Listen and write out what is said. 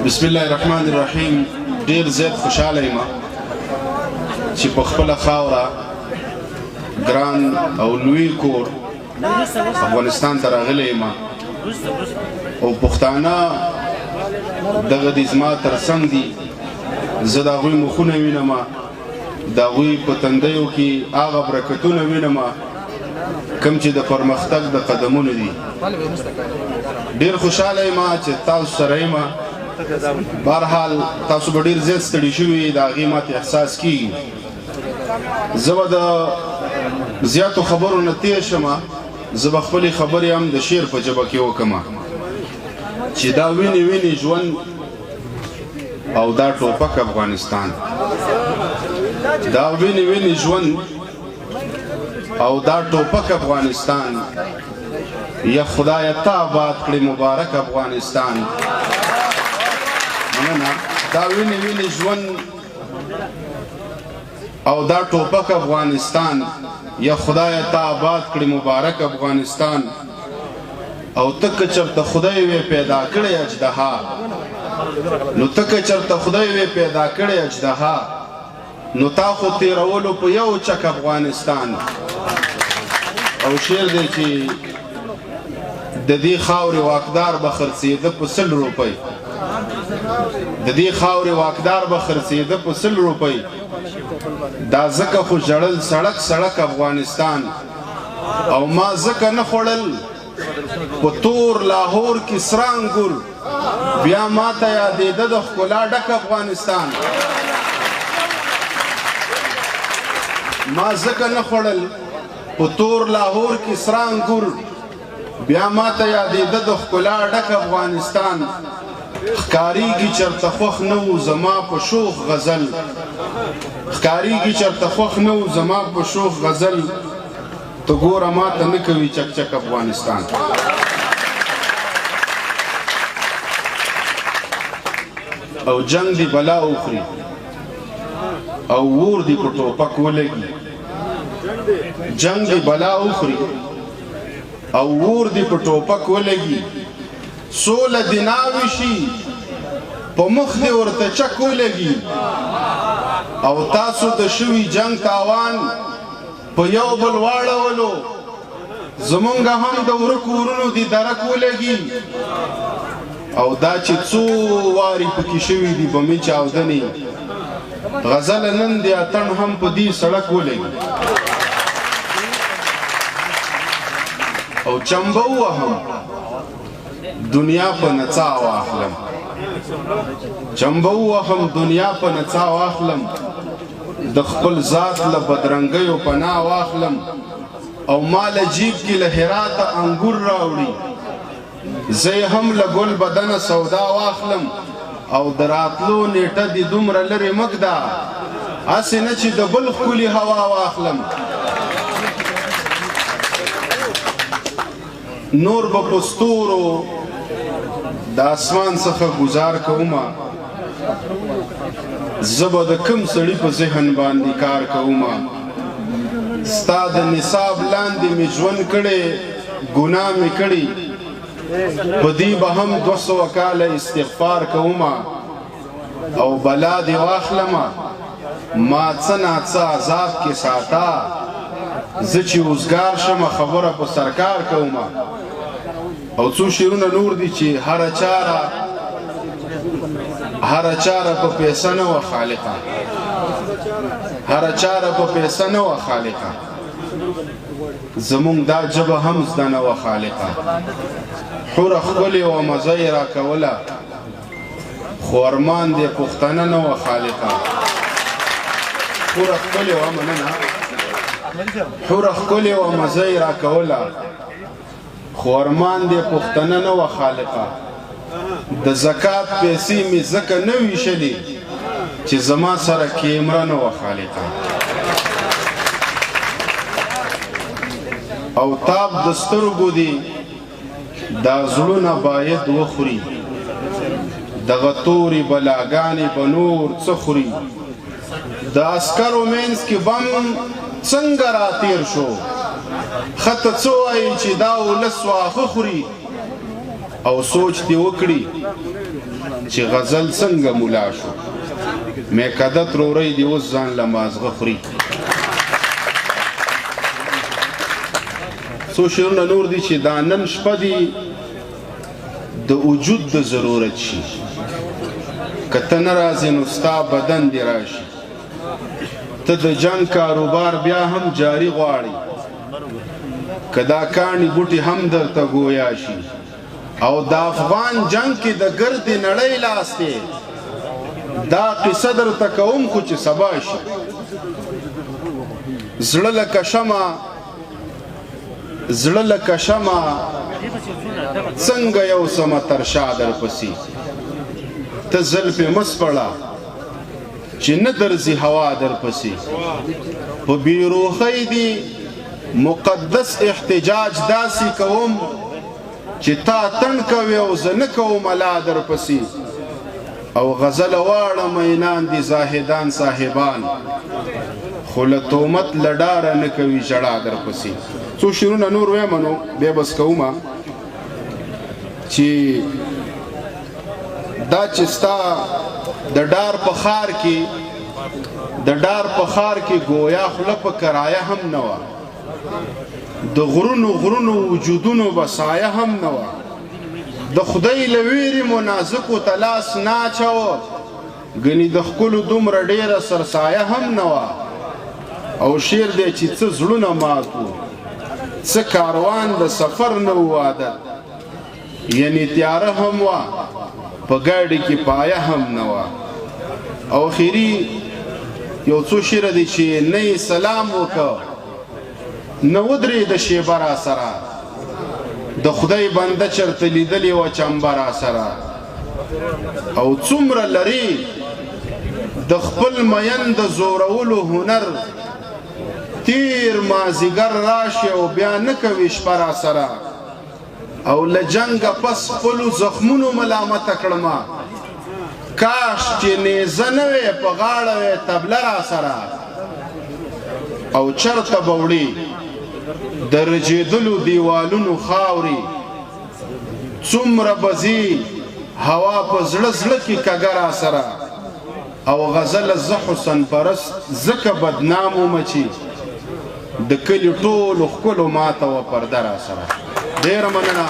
بسم الله الرحمن الرحیم. ډیر زیات خوشاله یم چې په خپله خاوره ګران او لوی کور افغانستان ته راغلی یم او پښتانه دغه دي زما تر څنګ دي. زه د هغوی مخونه وینم، د هغوی په تندیو کې هغه برکتونه وینم کوم چې د پرمختګ د قدمونه دي. ډیر خوشاله یم چې تاسو سره یم. بهرحال تاسو به ډیر زیات ستړي شوي، د هغې ماته احساس کېږي. زه به د زیاتو خبرو نه تېر شم. زه به خپلې خبرې هم د شعر په ژبه کې وکړم چې دا وینې وینې ژوند او دا ټوپک افغانستان. دا وینې وینې ژوند او دا ټوپک افغانستان. یا خدای تا آباد کړي مبارک افغانستان. دا وینې وینې ژوند او دا ټوپک افغانستان. یا خدای تا آباد کړي مبارک افغانستان. او تک چرته خدای وی پیدا کړی اجدها، نو تک چرته خدای وی پیدا کړی اجدها، نو تا خو تیرولو په یو چک افغانستان. او شعر دی چې د دې خاورې واکدار به خرڅېده په 100 روپۍ. د دې خاورې واکدار به خرڅېده په 100 روپۍ. دا ځکه خو ژړل سړک سړک افغانستان. او ما ځکه نه خوړل په تور لاهور کې سره انګور، بیا ما ته یادېده د ښکلا ډک افغانستان. ما ځکه نه خوړل په تور لاهور کې سره انګور، بیا ما ته یادېده د ښکلا ډک افغانستان. ښکارېږي چېرته خوښ نه و زما په شوخ غزل، ښکارېږي چېرته خوښ نه و زما په شوخ غزل. ته ګوره ما ته نه کوي چک چک افغانستان. او جنگ دی بلا اخري او ور دی په ټوپک ولګي. جنگ دی بلا اخري او ور دی په ټوپک ولګي. سوله دی ناوي شي په مخ دی ورته چک ولګي. او تاسو د شوي جنگ تاوان په یو بل واړولو، زمونږ هم د ورکو ورونو دی درک ولګي. او دا چې څو وارې پکې شوي دي بمې چاودنې، غزل نن دی اتڼ هم په دې سړک ولګي. او چمبه ووهم دنیا په نڅا واخلم، چمبه ووهم دنیا په نڅا واخلم. د خپل ذات له بدرنګیو پناه واخلم. او مال جیب کې له هراته انګور راوړي، زه هم له ګل بدنه سودا واخلم. او د راتلو نیټه دې دومره لرې مږده، هسې نه چې د بل ښکلي هوا واخلم. نور به په ستورو د اسمان څخه گزار کومه، زه به د کوم سړي په ذهن باندې کار کومه. ستا د نصاب لاندې مې ژوند کړی، ګناه مې کړي، په دې به هم 200 کاله استغفار کومه. او بلا دې واخلمه ما څه ناڅه عذاب کې ساته، زه چې اوزګار شمه خبره په سرکار کومه. او څو شعرونه نور دي چې هره چاره په پیسه نه وه خالقه، هره چاره په پیسه نه وه خالقه. زمونږ دا ژبه هم زده نه وه خالقه. حوره ښکلې وه مزه یې راکوله، خو ارمان دې پښتنه نه وه خالقه. حوره ښکلې وه مننه، حوره ښکلې وه مزه یې راکوله، خو ارمان دې پښتنه نه وه خالقه. د زکات پیسې مې ځکه نه ویشلې چې زما سره کیمره نه وه خالقه. او تاب د سترګو دی دا زړونه باید وخوري، دغه تورې بلاګانې به نور څه خوري. د عسکرو منځ کې بم څنګه راتېر شو، ښه ته څه وایي چې دا ولس واښه خوري. او سوچ دی وکړي چې غزل څنګه مولا شو میکده تروری دی اوس ځان له مازغه خوري څو شعرونه نور دي چې دا نن شپه دي د وجود د ضرورت شي که ته نه راځې نو ستا بدن دې راشي ته د جنګ کاروبار بیا هم جاري غواړي که دا کاڼي بوټي هم درته ګویا شي او د افغان جنگ کې د ګردې نړۍ لاس دی دا قصه درته کوم خو چې سبا شي زړه لکه شمع څنګه یو سمه ترشا درپسې ته زلفې مسپړه چې نه درځي هوا درپسې په بیروخۍ دي مقدس احتجاج داسې کوم چې تا تن کوي او زه نه کوم الله درپسې او غزل واړه مینان دي زاهدان صاحبان خو له تهمت له ډاره نه کوي ژړا درپسې څو شعرونه نور ویمه نو بیا بس کومه چې دا چې ستا د ډار په ښار کې گویا خوله په کرایه هم نه وه د غرونو وجودونو بسایه هم نه وه د خدای له ویرې منازکو ته لاس نه اچوه ګنې د ښکلو دومره ډېره سرسایه هم نه وه او شعر دی چې څه زړونه مات وو څه کاروان د سفر نه و عادت یعنی تیاره هم وه په ګاډي کې پایه هم نه وه او اخري یو څو شعره دی چې نه یې سلام وکړه نه ودرېد شیبه را سره د خدای بنده چرته لیدلې وه چمبه را سره او څومره لري د خپل مین د زورولو هنر تیر مازیګر راشي او بیا نه کوي شپه را سره او له جنګه پس خپلو زخمونو ملامته کړمه کاش چې نیزه نه وې په غاړه وې تبله را سره او چرته به وړي د رجېدلو دیوالونو خاورې څومره به ځي هوا په زړه کې کږه را سره او غزله زه حسن پرست ځکه بدنام ومه چې د کلي ټولو ښکلو ماته وه پرده را سره ډېره مننه